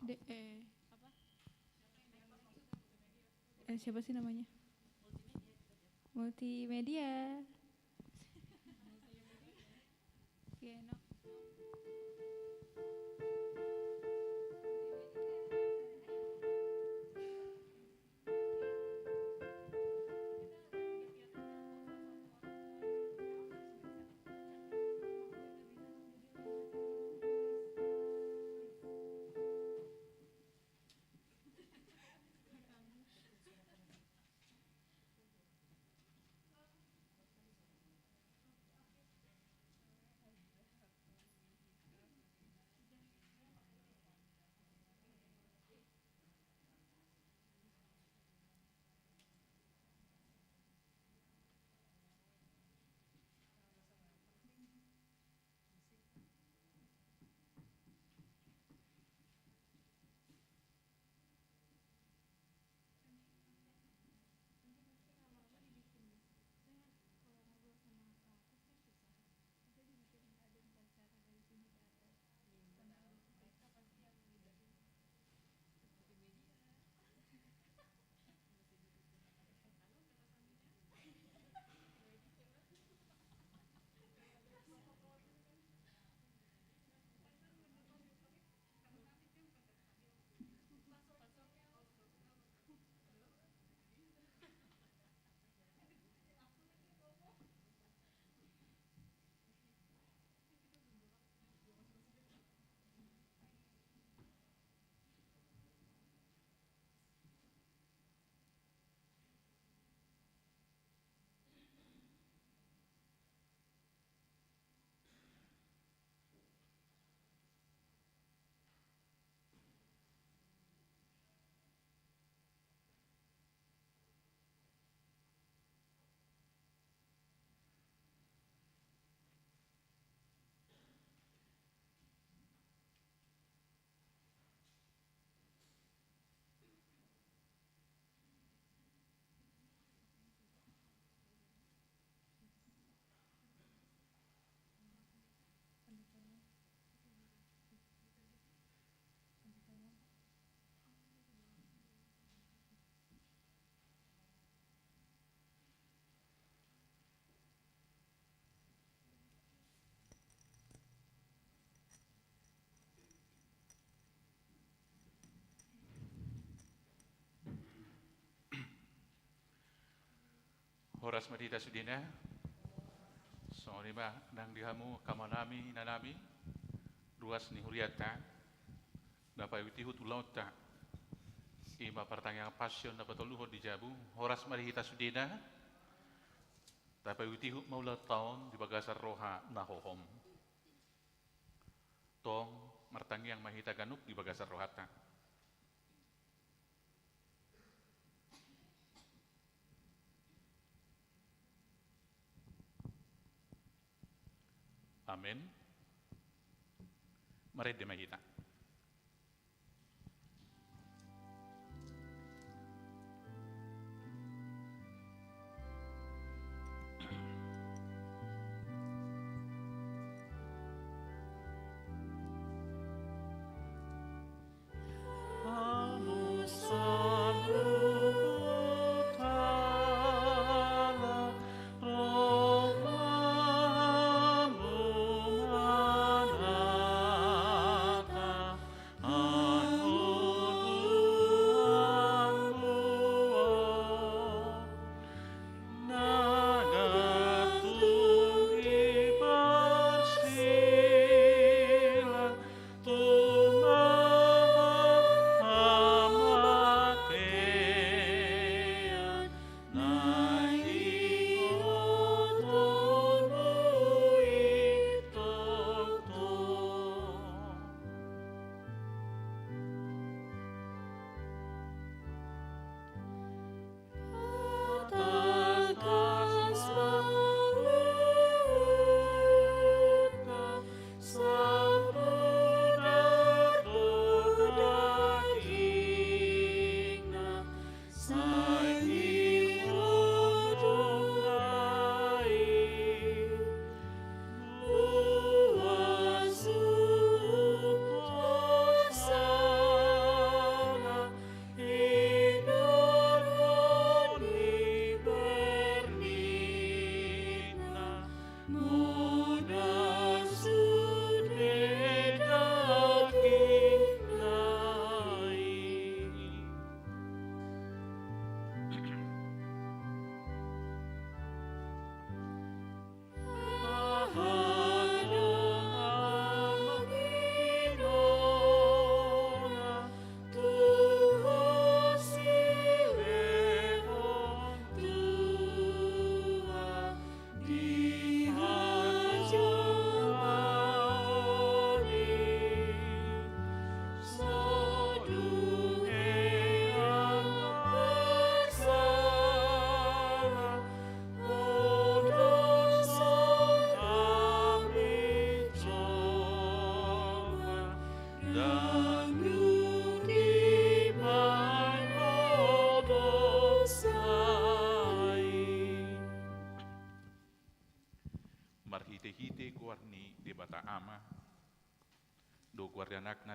Apa? Siapa sih namanya? Multimedia. Oke, no. Horas Madita Sudina, Sonima nang dihamu kamanami nanami, ruas ni huriata, dapat witihu tulauta, ima pertanyaan passion dapat toluhur di jabu, Horas Madita Sudina, dapat witihu maula tahun di bagasar roha nahohom, tong martangiang mahita ganuk di bagasar rohata. Amin. Mari mahita. Romamu manata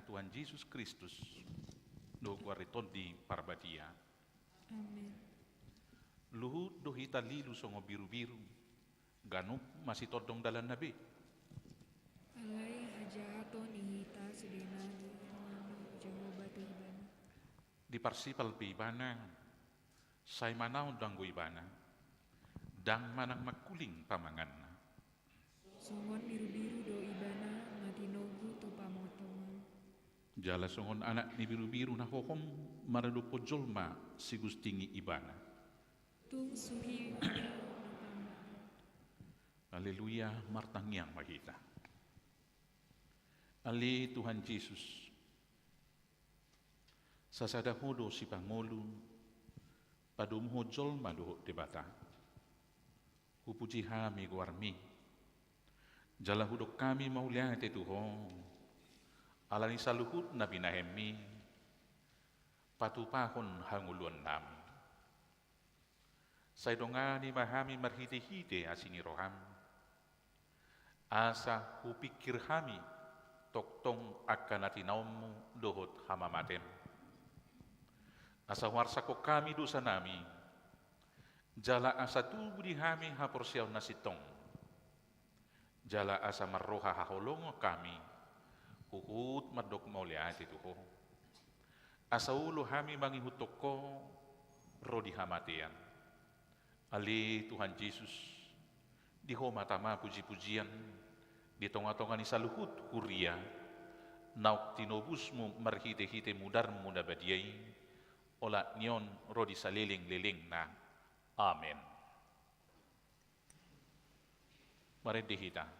Tuhan Yesus Kristus do guariton di parbadia. Amin. Luhut do hita lilu songo biru-biru, ganup masih todong dalam nabi. Alai hajahato nihita sudenani anu Jehovah Tuhana. Di parsipal pi ibana, say manaw danggo ibana, dang manang makuling pamangan. Songon biru-biru do ibana matinogu to pamotongan. Jala songon anak ni biru-biru na hohom maradu pojolma si gustingi ibana. Tung suhi Haleluya, martangyang mahita. Ali Tuhan Yesus, sasadahodo si Pangulu, padumho jolma doho debata. Hupuji hami guarmi, jala hudok kami mauliate Tuhan, alani saluhut na binahemi, patupahon hanguluan nami. Saidongani mahami marhite-hite asini roham, asa hupikir hami toktong akan atinaumu dohot hamamaten. Asa warsako kami dosa nami, jala asa tubuh di hami haporsiaw nasitong, jala asa marroha haholongo kami, huhut madok mauliati tuho. Asa ulo hami mangihutoko rodi hamatian. Ali Tuhan Yesus, di homatama puji-pujian, di tonga-tonga ni saluhut huria, nauk tinobusmu marhite-hite mudar muda badiai, ola nyon rodi saliling-liling na. Amen. Mari dihita.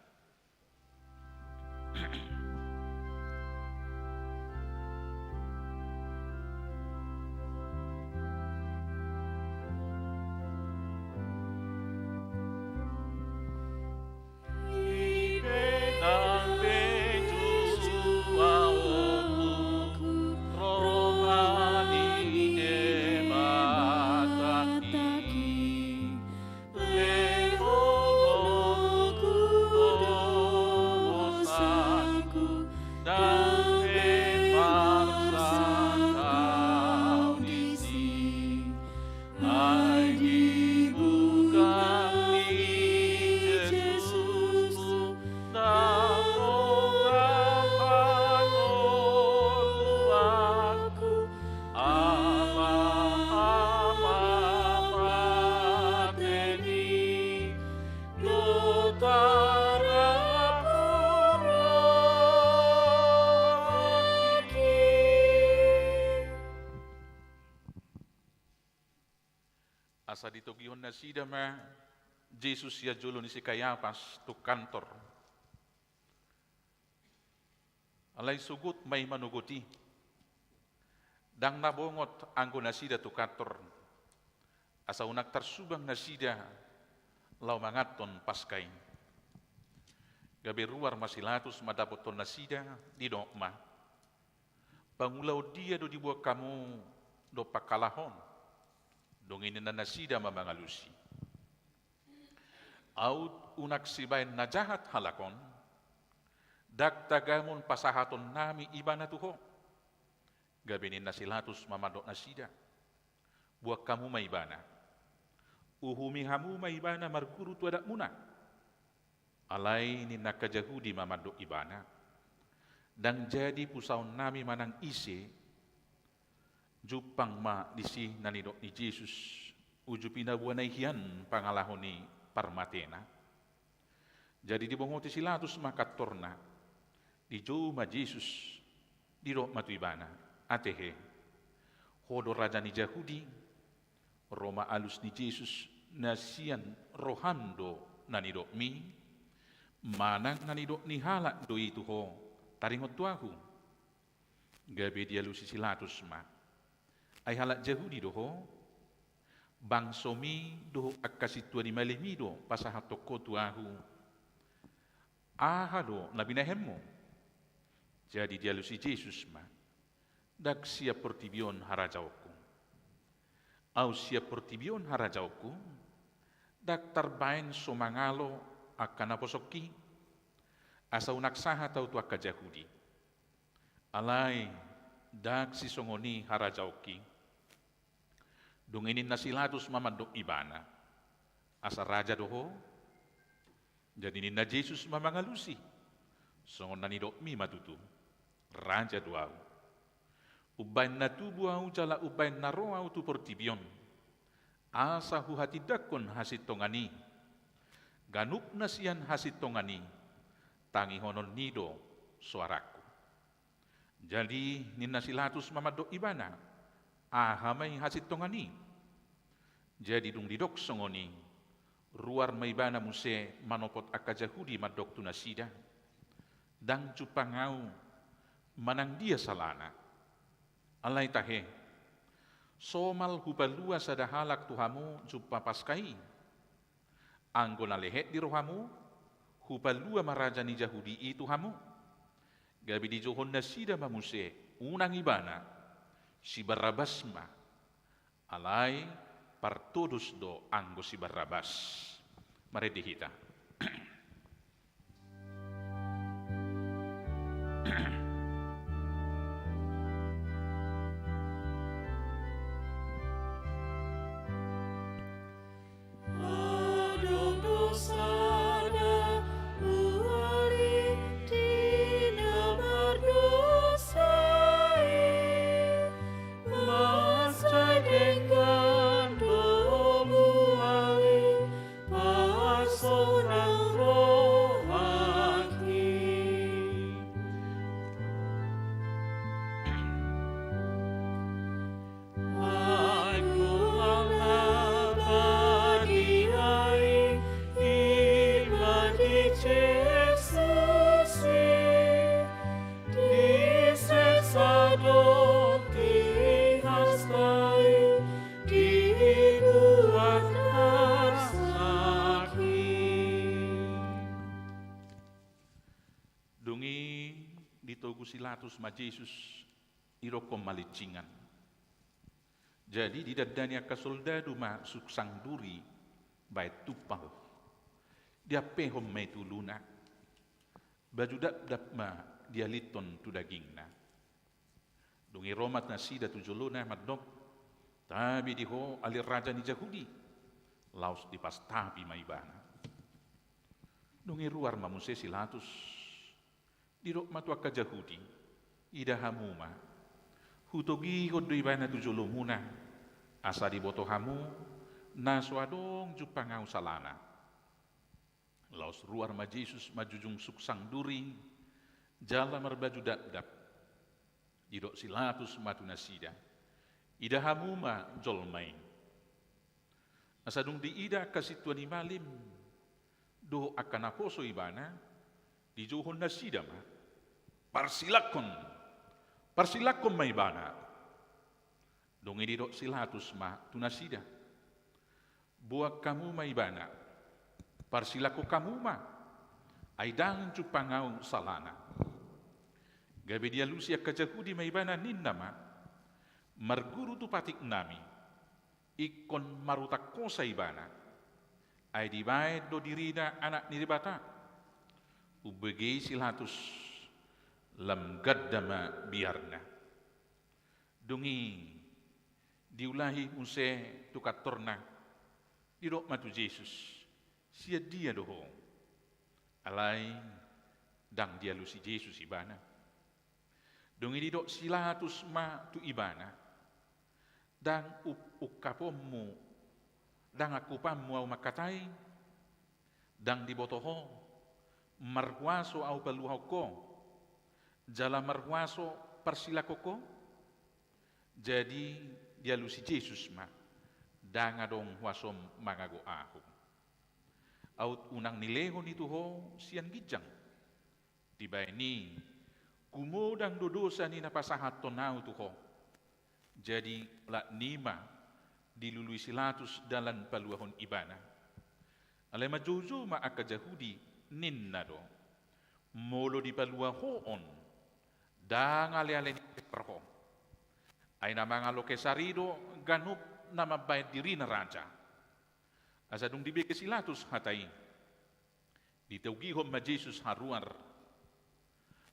Asa ditogihon na sida ma Jesus ya julo ni si Kayapas tu kantor. Alay sugut may manuguti. Dang nabongot anggo na sida tu kantor. Asa unak tarsubang na sida law mangaton paskay. Gabi ruar masilatus madapoton na sida di dokma. Pangulaw dia do dibuat kamu do pakalahon. Donginin na nasida mamangalusi. Aut unak sibain na jahat halakon, dagtagamon pasahaton nami iba na tuho. Gabinin na silatus mamadok nasida. Buat kamu maibana. Uhumi hamu maibana marguru tu adak muna. Alai ni nakajahudi mamadok ibana. Dan jadi pusaon nami manang isi, jupang ma disi nanidok ni Jesus uju pinabuanay hiyan pangalahon ni parmatena. Jadi di bongoti silatus makatorna di juma Jesus di rok matuibana atehe hodor raja ni Jahudi Roma alus ni Jesus nasian rohando nanidok mi manang nanidok ni halak do itu ho taringot tuahu gabe dia lusi silatus ma ay halak Jahudi doho bangsomi doho akasitua ni malimido pasahatoko tuahu ahado nabinahemmo. Jadi dia lusi Jesus ma dak siap portibion harajauku au siap portibion harajauku dak tarbain somangalo akan aposoki asa unak saha tau tu akka Jahudi Alai dak si songoni harajauki. Dunginin nasilatus mamandok ibana. Asa raja doho. Jadi ninna Jesus mamangalusi. Songon nanidok mi matutu. Raja duau. Ubain na tubu au jala ubain na roa au tu portibion. Asa hu hati dakon hasit tongani. Ganuk nasian hasit tongani. Tangi honon nido suaraku. Jadi ninna silatus mamadok ibana. Ahamay hasit tongani. Jadi dung didok songoni. Ruar maibana muse manopot akajahudi madok tunasida. Dang cupangau manang dia salana. Alay tahe. Somal hupalua sadahalak tuhamu jupa paskai. Anggo na lehet di rohamu. Hupalua maraja ni Jahudi itu hamu. Gabi di johon nasida mamuse unang ibana. Si Barabas ma. Alay partodus do anggo si Barabas. Mari dihita. Silatus ma Jesus irokom malicingan. Jadi di dadanya ka soldado ma suksang duri bait tupal. Dia pehom mai tuluna. Baju dap ma dia liton tu dagingna. Dungi romat na sida tujuluna madok. Tabi diho alir raja ni Jahudi. Laos di pas tabi maibana. Dungi ruar mamuse silatus. Dirok matua ka Jahudi, ida hamuma, hutogi kodo ibana tujolo muna, asa di boto hamu, na suadong jupangau salana. Laos ruar ma Jesus majujung suksang duri, jala marbaju dap, dirok silatus matuna sida, ida hamuma jolmain. Asadung di ida kasituan imalim, do akan aposo ibana, di johon na sida ma. Parsilakon may bana. Dong ini dok silatus ma tunasida. Buat kamu may bana. Parsilako kamu ma. Aidang cupangau salana. Gabi dia lusia kajahudi may bana ninna ma. Marguru tu patik nami. Ikon marutak ko sa ibana. Ay dibayad do dirina anak niribata. Ubegay silatus. Lam gaddama biarna. Dungi diulahi muse tukatorna dirok matu Jesus sia dia doho alai dang dia lusi Jesus ibana. Dungi didok silatus ma tu ibana dang ukapommu dang aku pammu au makatai dang dibotoho marwaso au paluhauko jala marwaso parsilakoko. Jadi dia lusi Jesus ma danga dong wasom mangago ahu out unang nilehon itu ho sian gijang tiba ini kumodang dodosa ni napasahat tonau tu ho. Jadi la nima dilului silatus dalan paluahon ibana alai majuju ma aka Jahudi ninna do molo di paluahoon dang ale-ale ni perho. Ay na mga lokesarido ganup na mabayad diri na raja. Asadong dibigay silatus hatay. Ditawgihom ma Jesus haruar.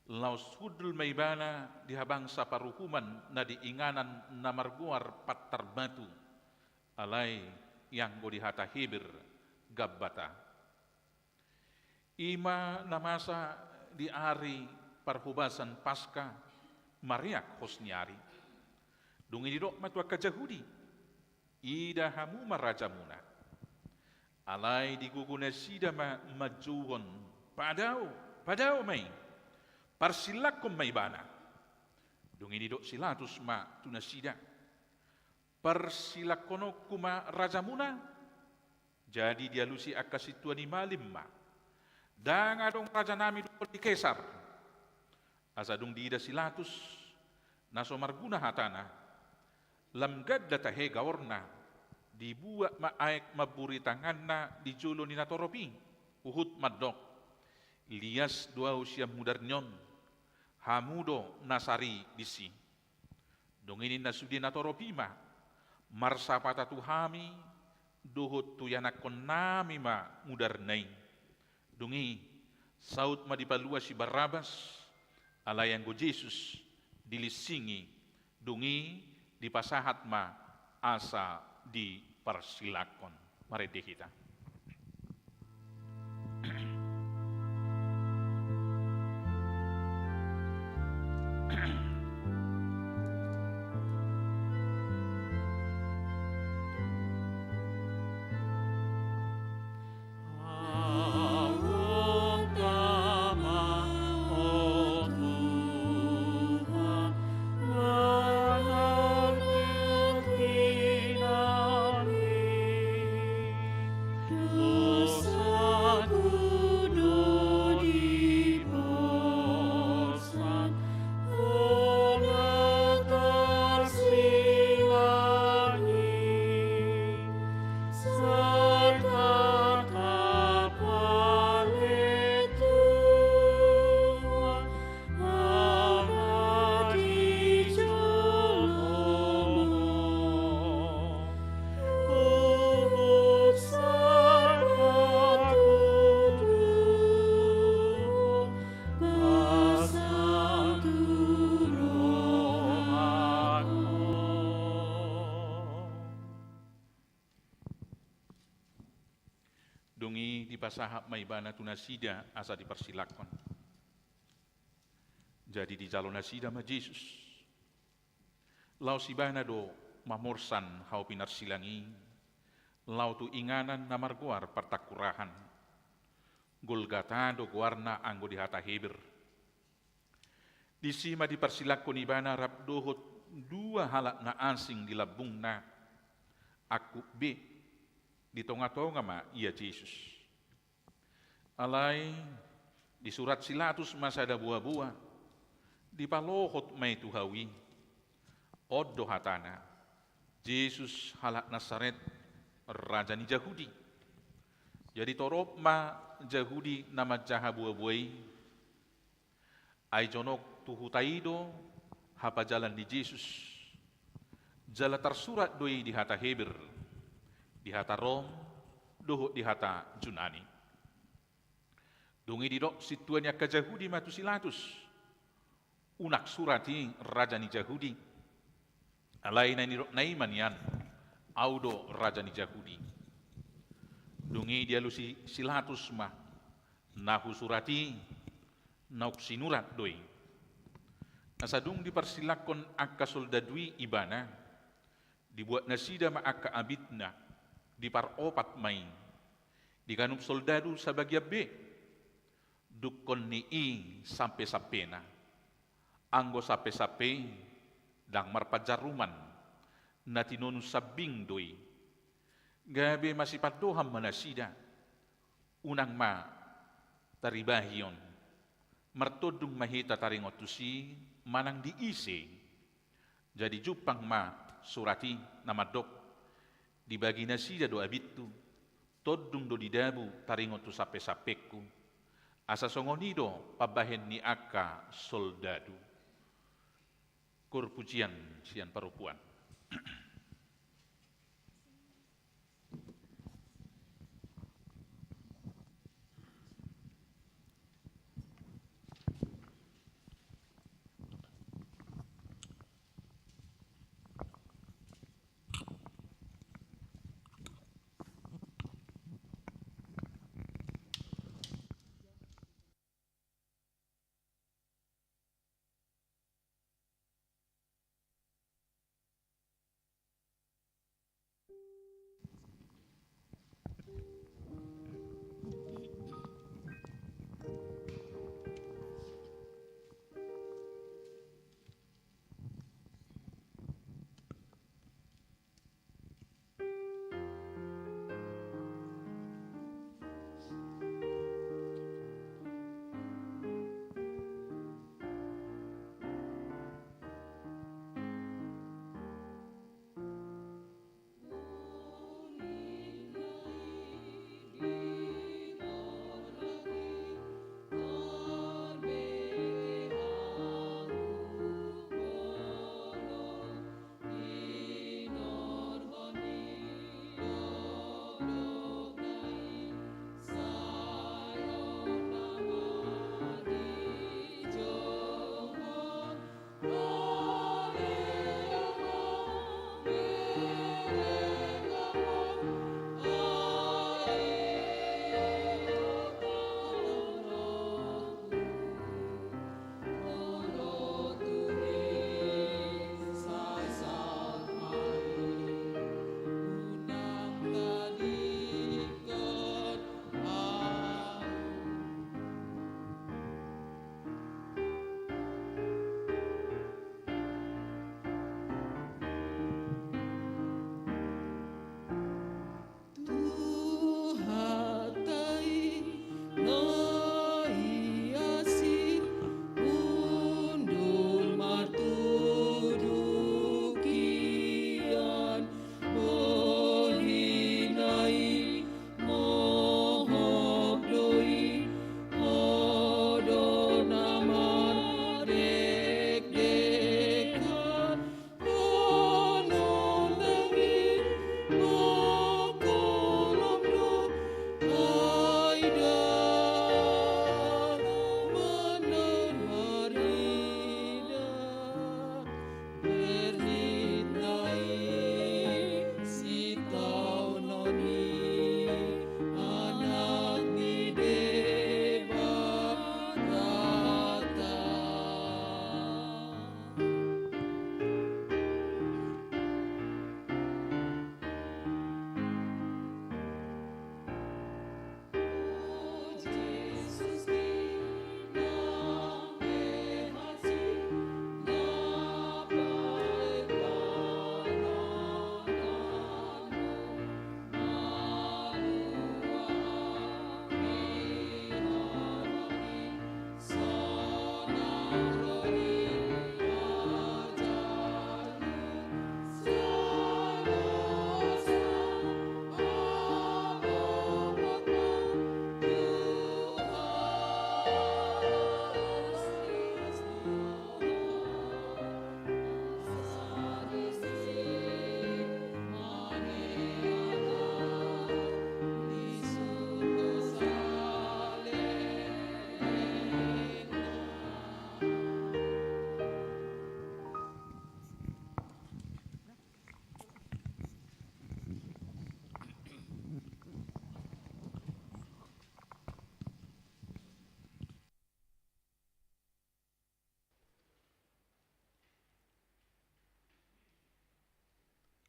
laus hudul maibana dihabangsa paruhuman na diinganan na marguar patar batu alai yang godihata hibir gabbata ima namasa di ari parhubasan pasca mariak hosnyari dungi didok matua kajahudi ida hamu marajamuna alai diguguna sida majuhon padao mai parsilakum maibana dungi didok silatus ma tunasida persilakono kuma rajamuna jadi dialusi akasituani malimma dang adong raja nami di kesar asadung diida silatus naso marguna hatana lam gadda tahe gaorna dibuat maaek maburi tanganna di julo ni natoropi uhut maddok lias dua usia mudarnyon hamudo nasari disi dongini nasudi natoropi ma marsapata tuhami dohot tuyanakon nami ma mudarnai dungi saut ma dipalua si Barabas alayang go Jesus dilisingi dungi dipasahat ma asa di persilakon mari kita dungi dipasahap maibana tunasida asa dipersilakon jadi di jalon nasida ma Jesus lau sibana do mamorsan hau pinar silangi lau tu inganan namarguar partakurahan Golgata do guarna anggo di hata hebir disima dipersilakon ibana rap dohot dua halak na asing di labungna aku be di tonga-tonga ma ia Jesus alai di surat silatus masa ada buah-buah di palohot mai tuhawi oddo hatana Jesus halak Nasaret raja ni Yahudi jadi torop ma Yahudi nama jaha buah-buai ai jonok tuhutaido hapa jalan di Jesus jala tersurat doi di hata Hebir di hata Rom, doho di hata Junani. Dungi didok situannya ke Yahudi matu silatus. Unak surati raja ni Yahudi. Alai na nirok naiman yan. Audo raja ni Yahudi. Dungi dia lusi silatus mah. Nahu surati, nauk sinurat doi. Nasadung dipersilakon akka soldadui ibana. Dibuat nasida ma akka abidna. Di paropat main di kanup soldadu sabagia B dukon ni sampai sapena anggo sape dang marpajaruman natinonu sabing doi gabe masih padoham manasida unang ma taribahion martodung mahita taringotusi manang diise jadi jupang ma surati nama dok dibagi nasida do abitu todung do didabu taringotu sape-sapeku asa songonido pabahen ni aka soldadu kurpujian sian parupuan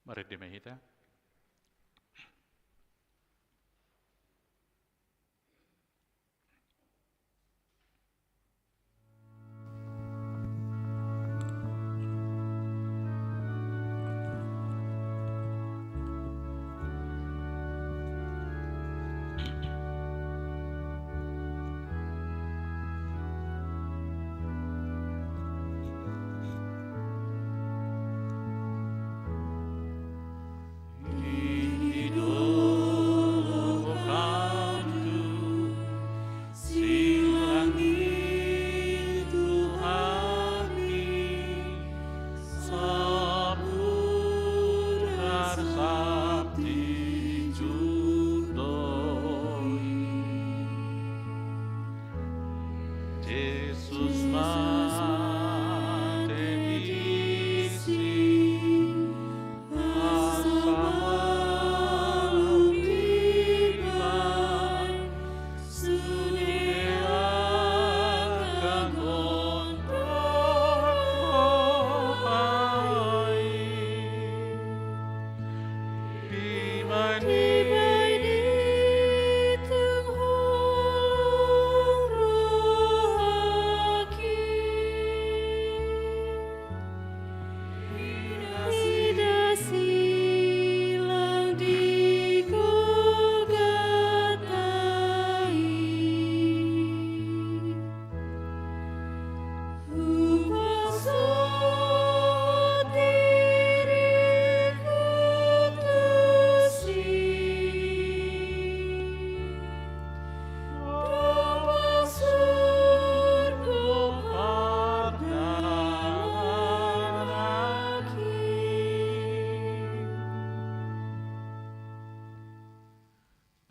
Mari dimehita. Jesus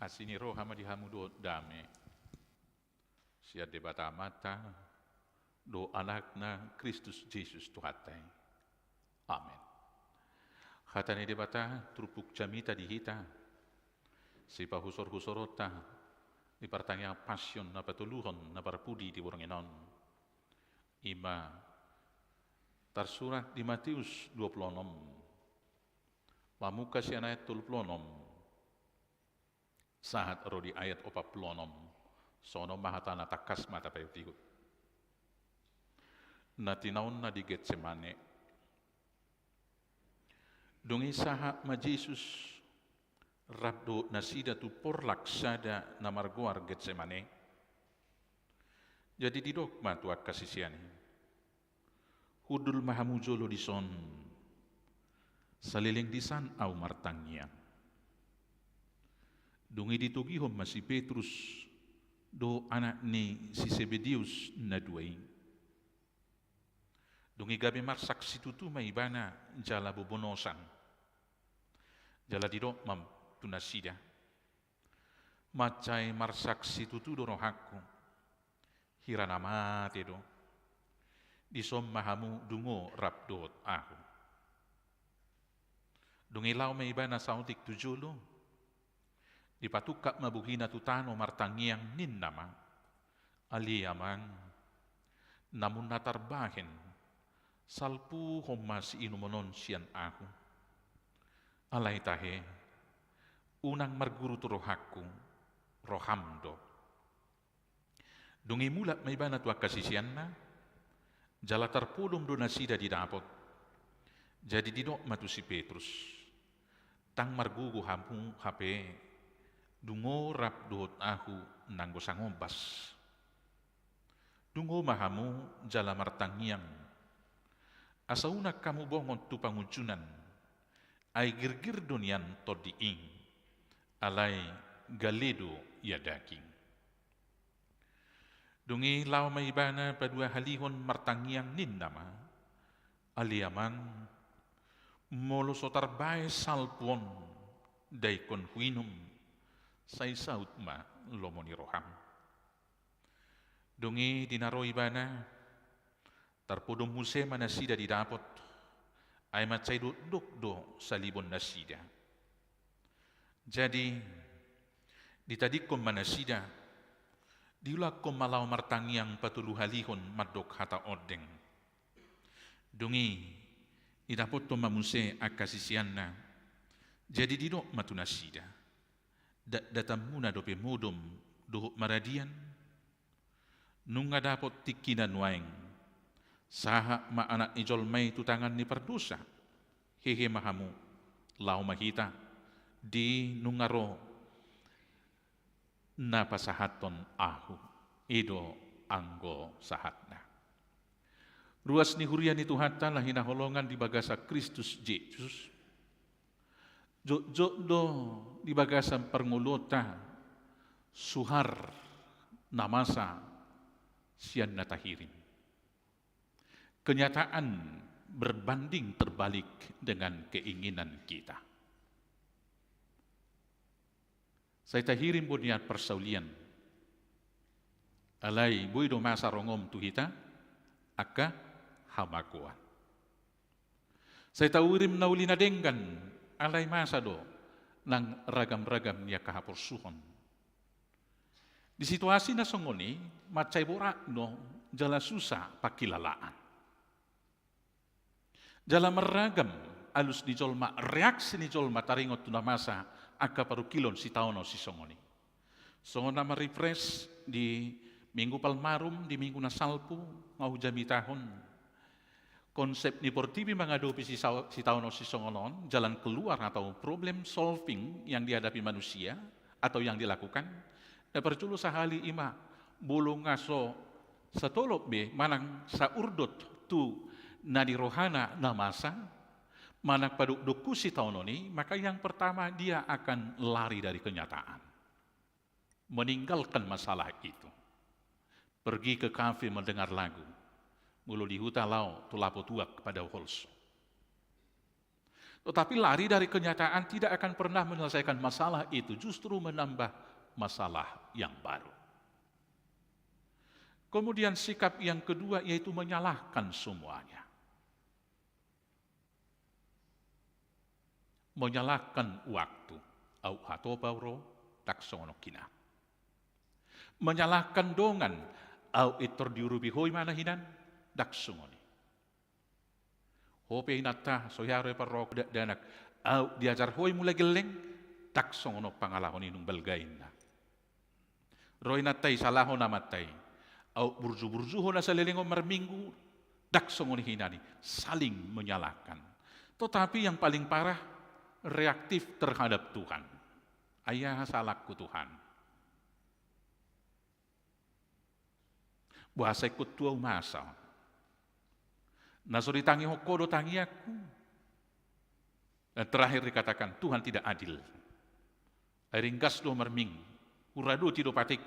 asini roh hama di hamu do dame sia debata mata do anakna Kristus Yesus Tuhatai. Amen. Hatani debata trupuk jamita di hita sipa husor-husorota di pertanyaan passion na patuluhon na parpudi di Borongenon. Ima tersurat di Matius 26 pamuka si ayat 36 sahat rodi ayat 46 sono mahatana takas mata payutigut na tinaon na di Getsemane dungi saha ma Jesus rabdo nasida tu porlaksada na marguar Getsemane jadi didok matu akasisiani hudul mahamujolo dison saliling disan au martangian dungi ditugihom masih Petrus do anak ni si Sebedius na duai dungi gabi marsak situtu maibana jala bobonosan jala didok mam tunasida macai marsak situtu do rohaku hirana mate do disom mahamu dungo rabdot aku dungi lau maibana sautik tujolo dipatukak mabuhina tutano martangiang nin nama aliaman namun natarbahin salpu homas inumonon sian aku alai tahe unang marguru turohaku rohamdo dungi mulat maibana tua kasisianna jala tarpulum do nasida didapot jadi didok matu si Petrus tang margugu hamu hape dungo rabdot aku nanggo sangobas dungo mahamu jala martangiang asauna kamu bongon tu panguncunan ay girgir dunian todiing alai galedo yadaking dungi lau maibana padua halihon martangiang nin nama aliaman molo sotarbae salpon daikon huinum say saut ma lomoni roham dungi dinaro ibana tarpodom muse manasida didapot ay macay do salibon nasida jadi ditadikom manasida diulak kom malaw martangiang patuluhalihon madok hata odeng dungi idapot to mamuse akasisianna Jadi di dok matunasida, datam muna dope modom dohok maradian, nunga dapot tikinan waeng, saha ma anak ijol mai tutangan ni perdosa, hehe mahamu, lau mahita, di nungaro, napasahaton ahu, edo anggo sahatna. Ruas ni hurian itu hatta lah hinaholongan di bagasa Kristus Yesus. Jok do di bagasan perngulota suhar namasa sian natahirim. Kenyataan berbanding terbalik dengan keinginan kita. Saya tahirim buniat persaulian. Alai buido masa rongom tuhita aka hamakuan. Saya tawirim naulina denggan alai masa do nang ragam-ragam niya kahapursuhon. Di situasi na songoni, macay borak no jala susah pakilalaan. Jala meragam alus di jolma, reaksi ni jolma taringot tuna masa aka paru kilon si taono si songoni. Songona merefresh di minggu palmarum, di minggu nasalpu, ngau jami tahun. Konsep ni portibi menghadapi si taono si songonon, jalan keluar atau problem solving yang dihadapi manusia atau yang dilakukan. Na perculu sahali ima bulung ngaso satolop be manang sa urdot tu nadi rohana namasa manang paduk doku si taononi, maka yang pertama dia akan lari dari kenyataan, meninggalkan masalah itu, pergi ke kafe mendengar lagu, mulu di huta lau tulapo tuak pada holso. Tetapi lari dari kenyataan tidak akan pernah menyelesaikan masalah itu, justru menambah masalah yang baru. Kemudian sikap yang kedua yaitu menyalahkan semuanya. Menyalahkan waktu, au hatopauro taksono kina. Menyalahkan dongan, au itor diurubi hoi mana hinan, daksungoni. Hope hinata soyare parok danak, au diajar hoi mulai geleng, taksono pangalahon inung balgaina. Roy natai salahon namatay, au burju-burjuhon na salilingo marminggu, daksongoni hinani, saling menyalahkan. Tetapi yang paling parah, reaktif terhadap Tuhan. Ayah salahku Tuhan. Bahasa ikut tua masa. Nasuri tangi hokodo tangi aku. Dan terakhir dikatakan, Tuhan tidak adil. Airinggas do merming, urado tido patik.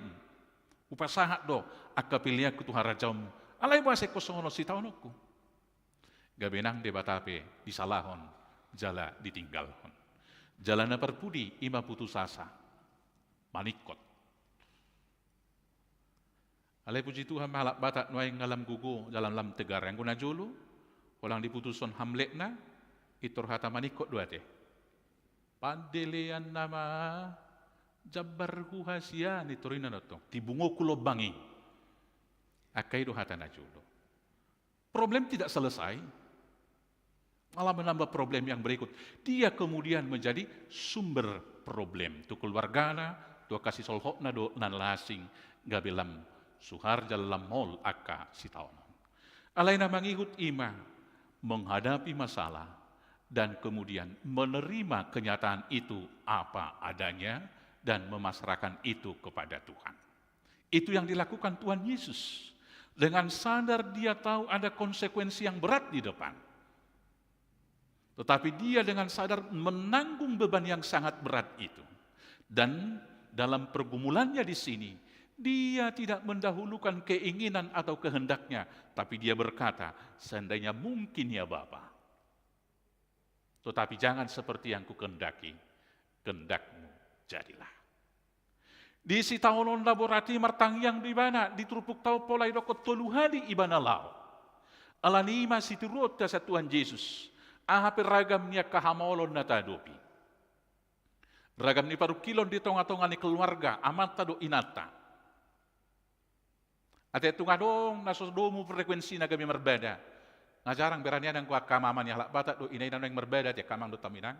Upasahat do, akapilya ku Tuhan rajamu. Alay bahasa kosongono si taonoku. Gabenang debatape, disalahon, jala ditinggalhon. Jalana perpudi, ima putus asa. Manikot. Alay puji Tuhan malak batak nuay ngalam gugu dalam lam tegar yang guna julu, orang diputuson hamletna, itur hata manikot dua teh. Pandelean nama jabar kuhasia niturina noto, tibungo kulo bangi. Akai do hata na julu. Problem tidak selesai, malah menambah problem yang berikut. Dia kemudian menjadi sumber problem. Tu keluargana, tu kasih solhokna do nan lasing, gabelam suhar dalam mol aka sitaonon. Alaina mangikut ima menghadapi masalah dan kemudian menerima kenyataan itu apa adanya dan memasrahkan itu kepada Tuhan. Itu yang dilakukan Tuhan Yesus. Dengan sadar dia tahu ada konsekuensi yang berat di depan. Tetapi dia dengan sadar menanggung beban yang sangat berat itu. Dan dalam pergumulannya di sini, dia tidak mendahulukan keinginan atau kehendaknya, tapi dia berkata, seandainya mungkin ya Bapa. Tetapi jangan seperti yang kukehendaki, kehendakmu jadilah. Di si taonon laborati martang yang di mana diturupuk tau polai dokot toluhali ibana lao. Alanima si turut sa Tuhan Yesus. Ahapir ragam niya kahamolon na tadopi. Ragam ni parukilon di tonga-tonga ni keluarga amata do inata. At ito nga dong nasodomo frekuensi na kami merbeda. Nga jarang beranian ang kuat kamaman niya halak batak do inay na nang merbeda tiya kamang do taminang.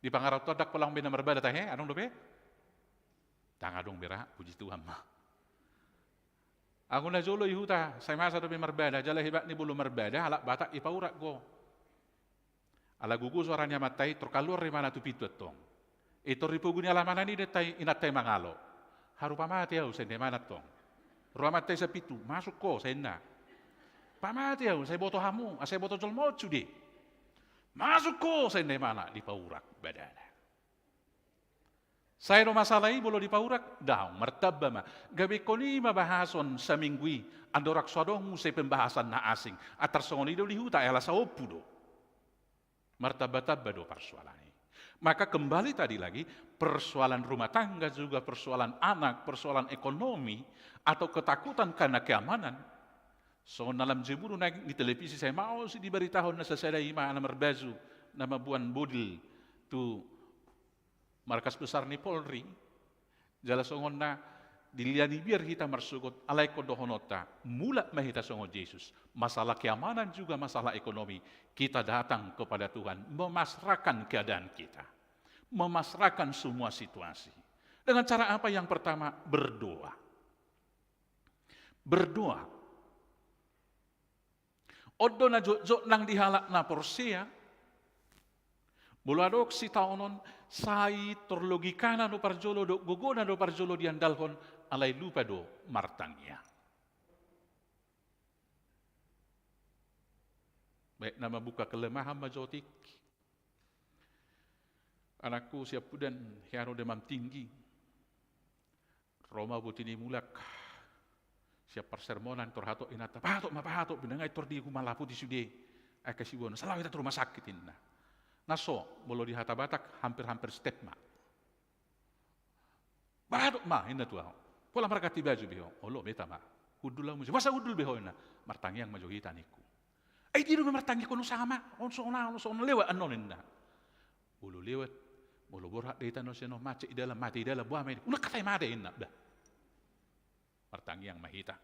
Di pangarap todak pulang bina merbada tahe, anong dobe? Tangadong bira, puji Tuhan mah. Aku na jolo ihuta, saya masa dobe merbada, jala hebat ni bulu merbada, halak batak ipaurak go. Ala gugu suaranya matai, terkalur di mana tu pitu tong. Ito ripuguni alamana ni detai inatai mangalo. Haru pamati au sende mana tong. Ruamatai sa pitu, masuk ko sa ina. Pamati au, saya boto hamu, saya boto jolmocu di. Masuk ko sa ina mana di paurak badana. Saya no masalah ini bolo di paurak, daw martaba ma. Gabi ko ni mabahason sa mingwi, andorak sodong sa pembahasan na asing. Atar songon ido lihuta ala sa opudo. Martaba-taba do persoalan ini. Maka kembali tadi lagi, persoalan rumah tangga juga persoalan anak, persoalan ekonomi, atau ketakutan karena keamanan. So dalam jeburu naik di televisi saya mau sih diberitahu na sa sada ima na merbazu, nama Buan Bodil, tu markas besar ni Polri, jala songon na diliani biar kita marsugot alai kodohonota, mula mahita songon Yesus. Masalah keamanan juga masalah ekonomi, kita datang kepada Tuhan, memasrahkan keadaan kita, memasrahkan semua situasi. Dengan cara apa? Yang pertama, berdoa. Berdoa. Odo na jok nang dihalak na porsia, buladok si taonon, sai torlogikana do parjolo do gogona do parjolo diandalhon alai lupa do martangnya. Baik nama buka kelemahan majotik. Anakku siap pudan hiaro demam tinggi. Roma butini mulak. Siap persermonan torhato inata. Pahatok binangai tordi kumalapu di sude. Ai kasibon salah kita rumah sakit inna. Naso bolo di hata batak hampir step ma. Pahatok ma inna tuah. Pola mereka tiba ju beho. Olo beta ma. Hudul lah musi. Masa hudul beho inna. Martangi yang majohita niku. Di rumah martangi kono sama. Onso lewat anon inna. Bolo lewat. Bolo borak deta no seno mati dalam buah mai. Una katai made inna. Dah. Martangi yang mahita.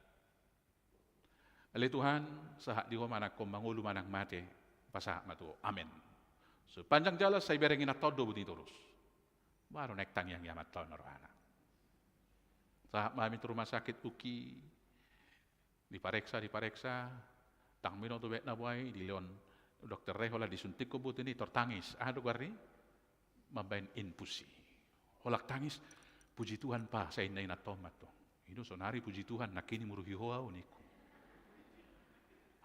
Oleh Tuhan, sahak di rumah anak mangulu manang mate, pasahak matu. Amin. Sepanjang jalan saya berengin atau do buti terus. Baru naik tang yang yamat tahun rohana. Sahak mami rumah sakit uki, dipareksa, tang mino tu bet na buai di leon dokter rehola disuntik ko buti ni tertangis. Aduh gari, mabain infusi. Holak tangis, puji Tuhan pa saya inai natomat to. Itu sonari puji Tuhan, nakini muruhi hoa uniku.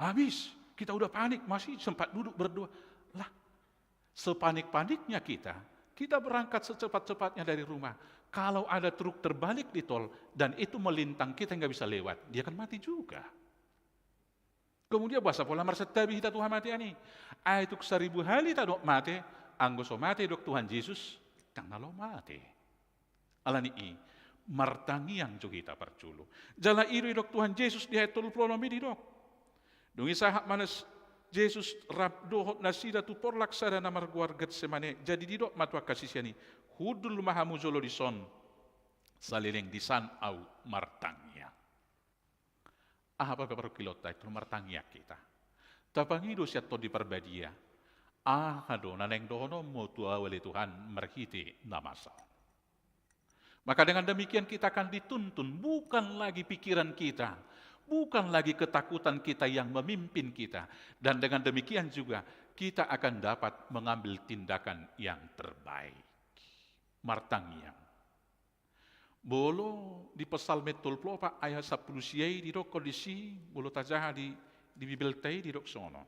Habis, kita udah panik, masih sempat duduk berdoa. Lah, sepanik-paniknya kita berangkat secepat-cepatnya dari rumah. Kalau ada truk terbalik di tol, dan itu melintang, kita nggak bisa lewat, dia akan mati juga. Kemudian bahasa pola marsetabi kita Tuhan mati ani. Aituk 1000 hali tak dok mati, anggoso mati dok Tuhan Yesus, kang nalo mati. Alani martangi yang jo kita perculu. Jala iri dok Tuhan Yesus di hatul plonomi di dok. Dungi sahak manas Yesus rab dohot nasida tu porlak sada namar guargat semane. Jadi di dok matua kasih siani. Hudul mahamu jolo di son. Salileng di san au martangnya. Apa perlu kilota itu martangnya kita. Tapangido siat to di perbadia. Ado naneng dohono mutu awali Tuhan merhiti namasa. Maka dengan demikian kita akan dituntun, bukan lagi pikiran kita, bukan lagi ketakutan kita yang memimpin kita. Dan dengan demikian juga kita akan dapat mengambil tindakan yang terbaik. Martangiang. Bolo di Psalme 24 ayat 10 siai di dok kondisi, bolo tajaha di Bibeltai di dok sono.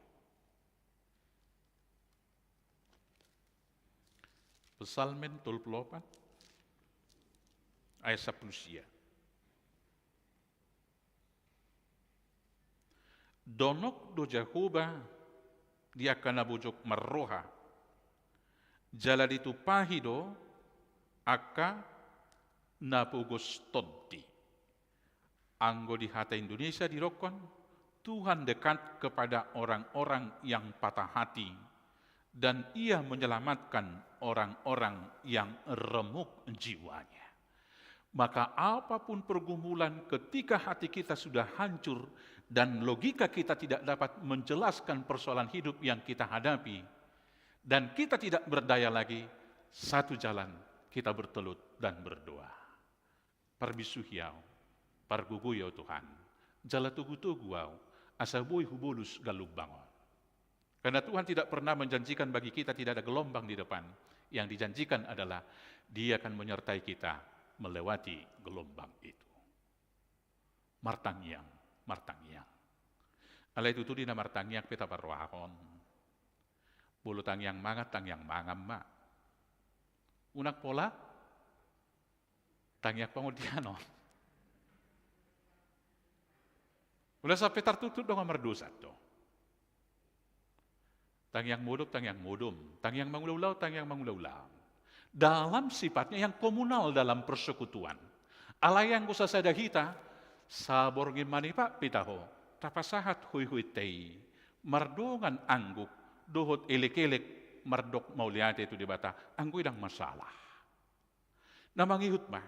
Psalme 24 ayat 10 sia. Donok do Jehovah dia kana bojok marroha. Jala ditupahi do aka napugos toddi. Anggo di hata Indonesia dirokon, Tuhan dekat kepada orang-orang yang patah hati dan ia menyelamatkan orang-orang yang remuk jiwanya. Maka apapun pergumulan ketika hati kita sudah hancur dan logika kita tidak dapat menjelaskan persoalan hidup yang kita hadapi dan kita tidak berdaya lagi, satu jalan kita bertelut dan berdoa. Parbisuhiaw, parguguyaw Tuhan, jala tugu-tuguaw, asa buhay hubulus galugbangon. Karena Tuhan tidak pernah menjanjikan bagi kita tidak ada gelombang di depan. Yang dijanjikan adalah Dia akan menyertai kita melewati gelombang itu. Martangyang, martangyang. Alay tutu di na martangyang pita parwahon. Bulu tangyang mangat, tangyang mangam ma. Unak pola, tangyak pangudiano. Udah sampai tertutup dong merdusa tuh. Tangyang mudum, tangyang mangulaulaw, tangyang mangulaulaw. Dalam sifatnya yang komunal dalam persekutuan. Alayang ko sa sadahita, sabor gimani pa pitaho, tapasahat huy-huy tei, mardungan angguk, duhot ilik-ilik, mardok mauliate itu di bata, anggoy dang masalah. Na mangihut ma,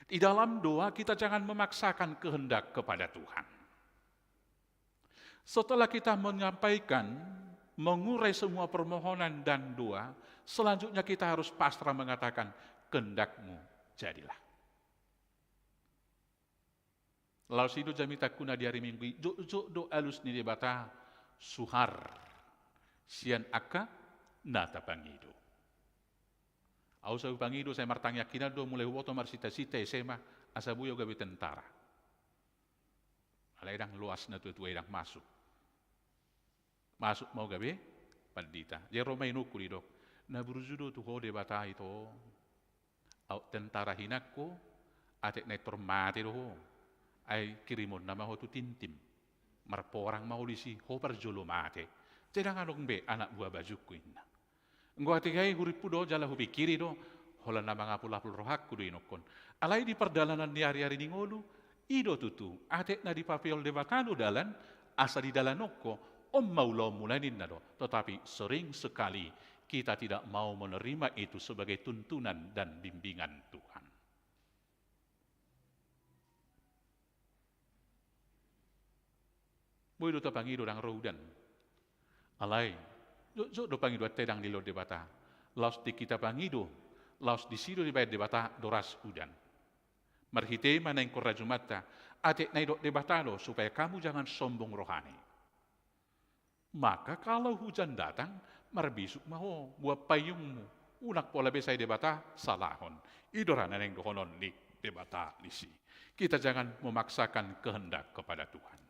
di dalam doa kita jangan memaksakan kehendak kepada Tuhan. Setelah kita menyampaikan, mengurai semua permohonan dan doa, selanjutnya kita harus pasrah mengatakan, kehendak-Mu jadilah. Lalu sido jamita kuna di hari Minggu, jo do alus ni debata suhar, sian aka nata pangido. Au sa pangido saya martanya kina do mulai woto marsita-sita SMA asabuyo gabi tentara. Alay dang luas na tutu dang masuk. Masuk mau gabi pandita. Dia Romai nukuli dok. Na burujudo tu ho debata itu. Au tentara hinakko atek na tormate do. Ay kirimon nama ho tu tintim. Marporang maulisi ho parjolo mate. Tidak ngalong be anak buah bajuku ina. Nggo atigai huripu do jala hu pikiri do. Hola nama ngapul-apul rohakku do inokon. Alay di perjalanan di hari-hari di ngolu. Ido tutu. Atek na di papiol debatano dalan. Asa di dalan noko. Om maulau mulainin na do. Tetapi sering sekali kita tidak mau menerima itu sebagai tuntunan dan bimbingan Tuhan. Boy do tapangido dang roudan. Alay, jo do pangido tedang di lo debata. Laos di kita pangido, laos di sido di bayar debata doras udan. Marhite mana yang korajumata, atek na do debatado supaya kamu jangan sombong rohani. Maka kalau hujan datang, marbisuk maho, buat payungmu. Unak pola besai debata, salahon. Idorana yang dohonon di debata lisi. Kita jangan memaksakan kehendak kepada Tuhan.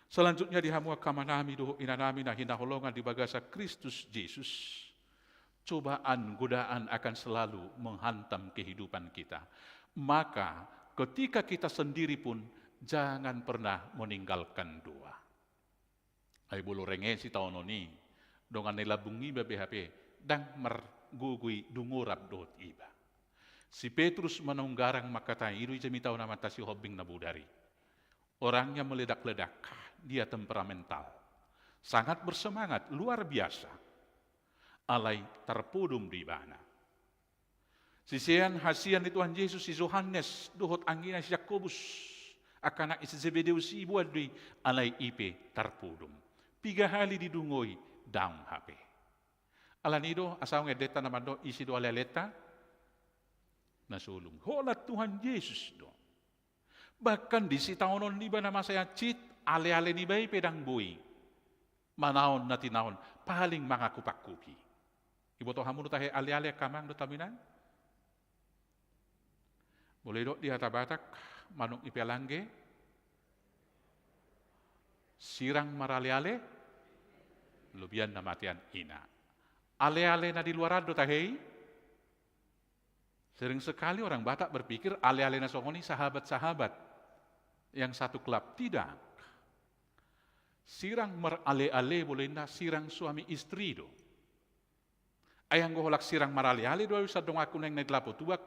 Selanjutnya dihamua kamanami doho inanami na hinaholongan di bagasa Kristus Yesus. Cobaan, godaan akan selalu menghantam kehidupan kita. Maka ketika kita sendiri pun jangan pernah meninggalkan doa. Ay bulu renge si taon ni dongan nilabungi ba BHP dang margugui dungurap dot iba. Si Petrus manunggarang makatay iru jamitaw na mata si hobing na budari. Orangnya meledak-ledak, dia temperamental. Sangat bersemangat, luar biasa. Alay terpudum di bana. Sisian hasian di Tuhan Yesus si Yohanes duhot angina si Yakobus. Akana isi Zebedeus ibu adui alay ipe terpudum. 3 hari didungoy daun HP. Alanido asawang edeta naman do isi do aleleta nasulong. Holat Tuhan Yesus do. Bahkan di si taonon liba nama saya cit ale-ale ni bay pedang bui. Manaon na tinaon paling mga kupak-kupi. Ibo to hamun tahe ale-ale kamang do taminan. Boleh do di hatabatak manuk ipelangge. Sirang marale-ale lubian na matian ina. Ale-ale na di luar do tahei. Sering sekali orang Batak berpikir ale-ale na songoni sahabat-sahabat yang satu klub. Tidak. Sirang marale-ale boleh na sirang suami istri do. Ayang goholak sirang marale-ale do sa dong aku neng naglapo tuak.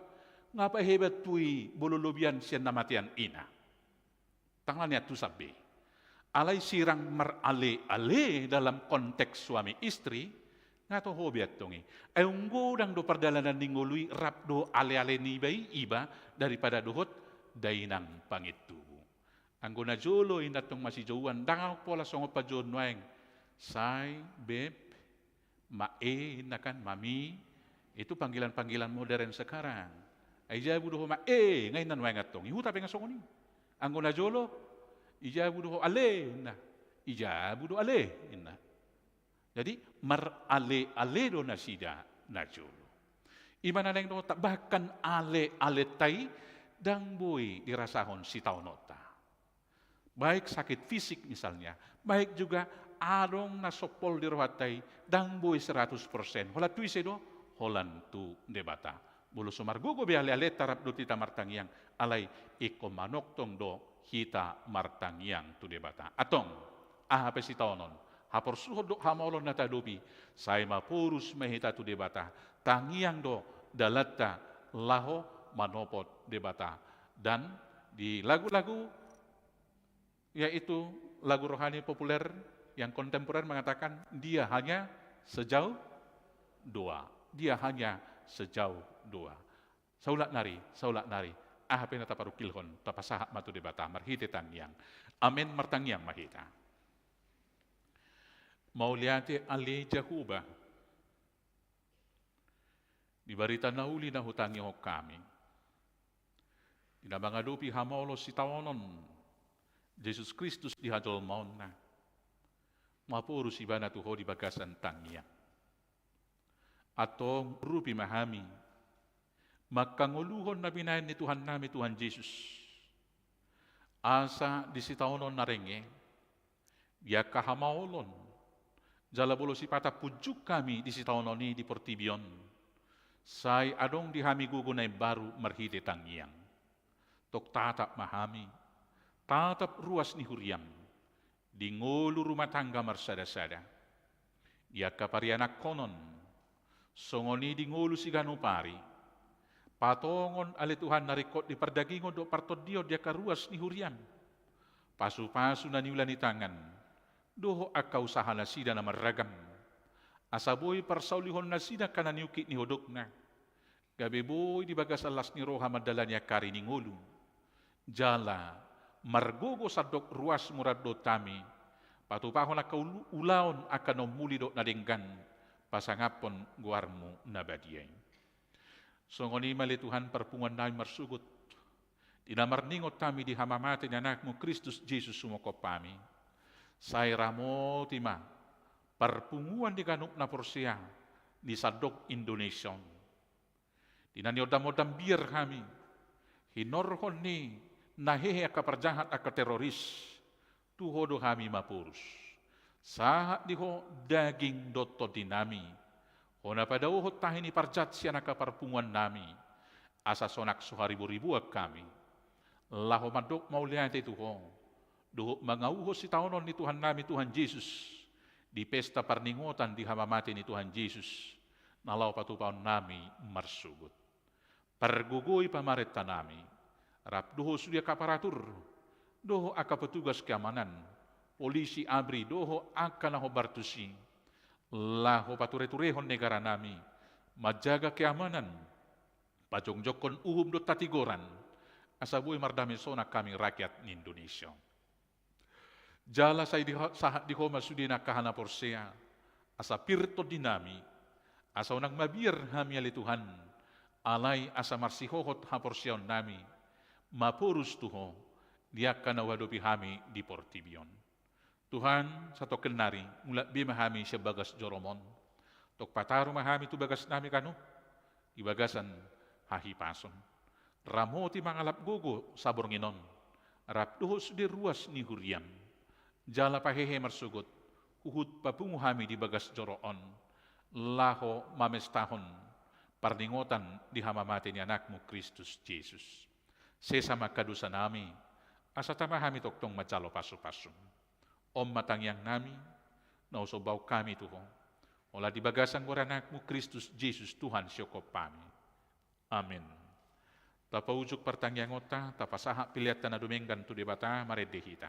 Ngapa hebat pui bolo lubian siyan na matian ina. Tanglan niya tu sabi. Alay sirang marale-ale dalam konteks suami istri, nga to hobiat tongi. Ay unggo dang do perdalanan ningului rap do ale-ale ni bay iba daripada dohot dainang pangitubu. Anggo na jolo inatong masijauan, dangaw pola songo pa jon noeng. Say, beb, mae, nakan, mami, Itu panggilan-panggilan modern sekarang. Ijabu doho ngayon nan wengatong. Ihuta pengasong ni. Anggona jolo, ijabu doho ale na. Ijabu do ale na. Jadi mar ale do na sida na jolo. Imana neng do bahkan ale tai dang boy dirasahon si taonota. Baik sakit fisik misalnya, baik juga adong nasopol di rohatay dang boy 100%. Hola tuise do, holan tu debata. Bulu sumargugo biale tarap do tita martangyang alay iko manok tong do hita martangyang tu debata. Atong ahape si taonon, hapor suhod do hamolon na tadupi, say mapurus mehita tu debata, tangyang do dalata laho manopot debata. Dan di lagu-lagu, yaitu lagu rohani populer yang kontemporer mengatakan dia hanya sejauh doa. Dia hanya sejauh doa. Saulat nari. Ahape na taparukilhon tapasaha matu debata marhite tangyang. Amen martangyang mahita. Mauliate ale Jahuba. Di barita nauli na hutangi ho kami. Dinabangadupi hamolo si tawonon Jesus Kristus di hadol maun na. Mapuro si bana tuho di bagasan tangyang. Atong rupi mahami. Magkanguluhon na binayan ni Tuhan nami Tuhan Jesus. Asa di si taonon na renge. Dia kahamaolon. Jalabulo si pata pujuk kami di si taonon ni di Portibion. Say adong di hami gugunay baru marhite tangyang. Tok tatap mahami. Tatap ruas ni huriam. Di ngulu rumah tangga marsada-sada. Dia kaparianak konon. Songoni di ngulu si ganupari. Patongon ale Tuhan narikot di perdagingon do partodio dia karuas ni huriam. Pasu-pasu na niulan ni tangan. Doho akaw usaha na sida na maragam. Asaboy parsaulihon na sida kananiukit ni hodok na. Gabeboy di bagas alas ni roha madala niya kari ni ngulu. Jala, margogo sa dok ruas murad do tami. Patupahon na kaulaon akan muli do nadenggan. Pasangapon guarmu nabadiyay. Songoni mali Tuhan perpungan namin marsugot. Dinamarningot kami di hamamati ni anakmu Kristus Jesus sumokop kami. Say ramo tima, perpunguan di kanup na porsia di sadok Indonesia. Dinanyodam-odam biar kami. Hinorhon ni nahehe akaparjahat akateroris. Tuhodo kami mapurus. Sahat diho daging doto dinami. Hona pada uhot tahini parjat siya nakaparpungan nami. Asa sonak suharibu-ribu kami. Laho madok maulihan ito ho. Duho mangauho si taonon ni Tuhan nami Tuhan Jesus. Di pesta parningotan di hamamati ni Tuhan Jesus. Nalaw patupaon nami marsugut. Pergugoy pamarita nami. Rap duho sudia kaparatur. Doho aka petugas keamanan. Polisi abri doho akan ho bartusi. Laho pature-turehon negara nami. Majaga keamanan. Pajongjokon uhum do tatigoran. Asabuy mardami sona kami rakyat ni Indonesia. Jala say sahat di homa sudina kahana porsea. Asa pirto dinami. Asa unang mabir hami ali Tuhan. Alay asa marsihohot ha porseon nami. Mapurus tuho. Dia kana wadopi hami di Portibion. Tuhan sa token nari, mula bimahami siya bagas joromon. Tok pataro mahami tu bagas nami kanu, ibagasan hahipason. Ramo ti mangalap gogo sabor nginon. Rap duhos di ruas ni huriam. Jala pahehe marsugot, uhud papunguhami di bagas joroon. Laho mamestahon, parningotan di hamamati ni anakmu Kristus Jesus. Sesama kadusa nami, asa tamahami toktong macalo pasu-pasu. Om matangyang nami, nausobaw kami tuho. Ola di bagasang anakmu Kristus Jesus Tuhan syokop kami. Amin. Tapaujuk pertangyang ota, tapasaha pilihat na dumenggan tu debata maredehita.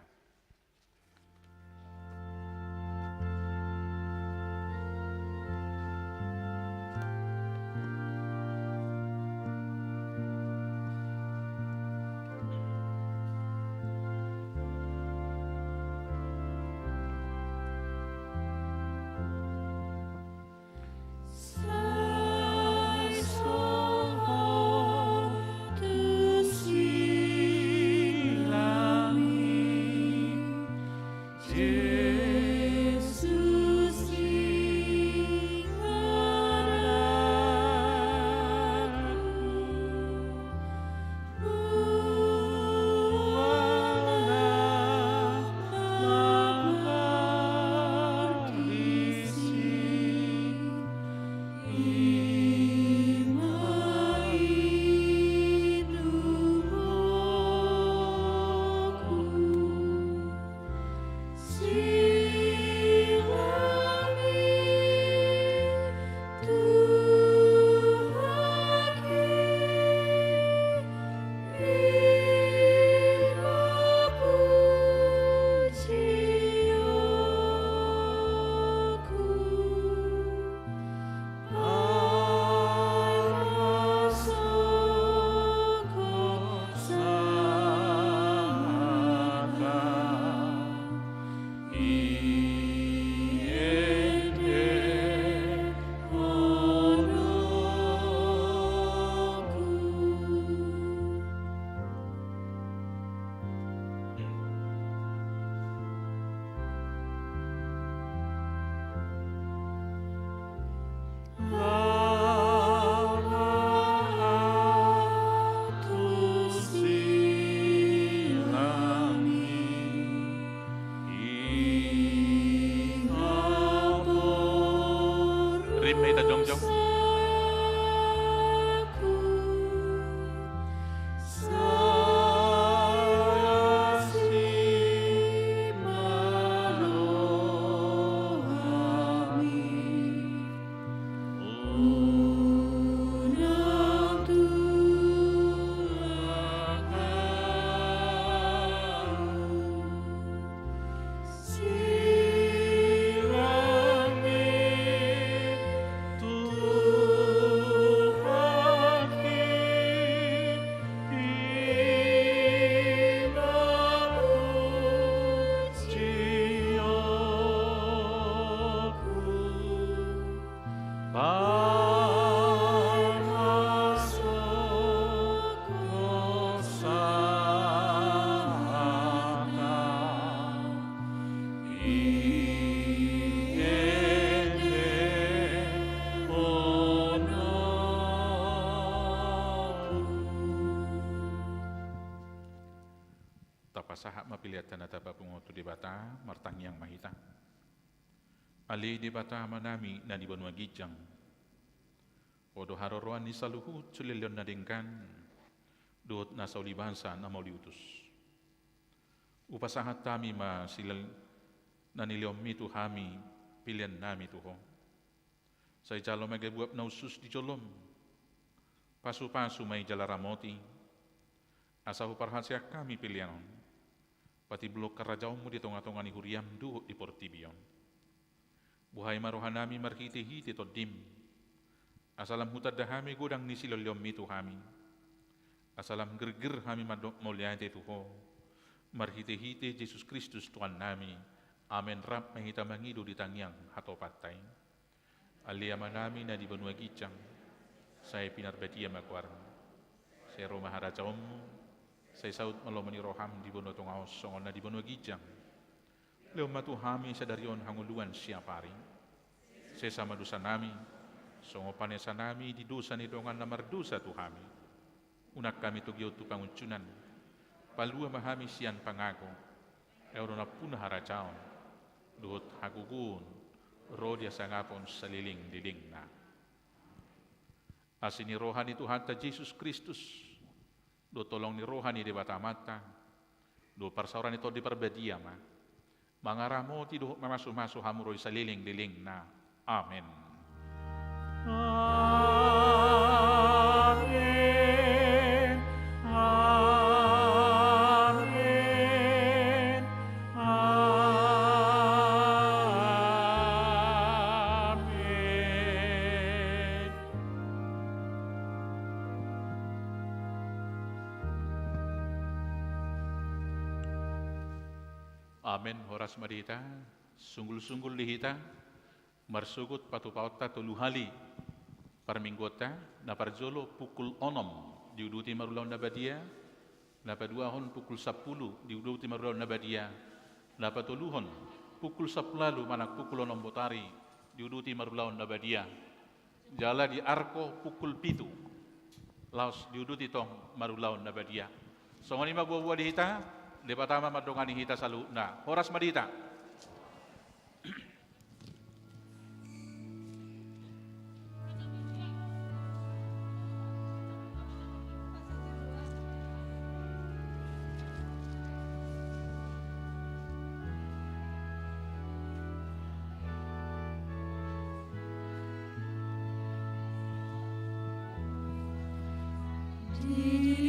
pasaha mapiliat tanata papungoto di bata martang yang mahita. Ali di bata manami na di banua gijang. Odo haroroan ni saluhut sulilion na dingkan. Duot na sauli bangsa na mau diutus. Upasahat kami ma silal na niliom mitu hami pilihan nami tuho. Sa ijalo magabuap na usus di jolom. Pasu-pasu may jalaramoti. Asa huparhasya kami pilihan. Pati blok karajaw mo di tonga-tonga ni huriam duho di portibion. Buhay marohan nami marhiti-hiti to dim. Asalam hutad dahami gudang ni siloliom mitu hami. Asalam gerger kami mulyante tuho. Marhite-hite Yesus Kristus Tuhan nami. Amen rap mahita mangido di tangyang hato patay. Aliyama nami na di banua gicang. Saya pinarbetia makwar. Saya Roma haracaom. Saya saud malomani roham di banua tungaos songon na di banua gicang. Leo matu hami sadarion hanguluan siapari. Saya sama dosa nami. Songo panesa nami di dosa ni dongan na mardosa tu hami. Unak kami tugyo tu panguncunan. Palua mahami sian pangago. Euro na punah haracaon. Duhut hagugun. Rodia sangapon saliling-liling na. Asini rohani Tuhan ta Yesus Kristus. Do tolong ni rohani di bata mata. Do parsauran ito di perbedia ma. Mangaramo ti duhut mamasu-masu hamuroi saliling-liling na. Amen. Amen. Amen. Amen. Amen. Horas madita. Sunggul-sunggul lihita. Marsugut patupauta tuluhali. Parminggota na parjolo pukul 6 diuduti marulaw na badia. Na paduahon pukul 10 diuduti marulaw na badia. Na patuluhon pukul 10 lalu manak pukul 6 botari diuduti marulaw na badia. Jala di arko pukul 7 laos diuduti tong marulaw na badia. So ngani magbuwa di hita, di patama madongani hita sa na. Horas madita. Di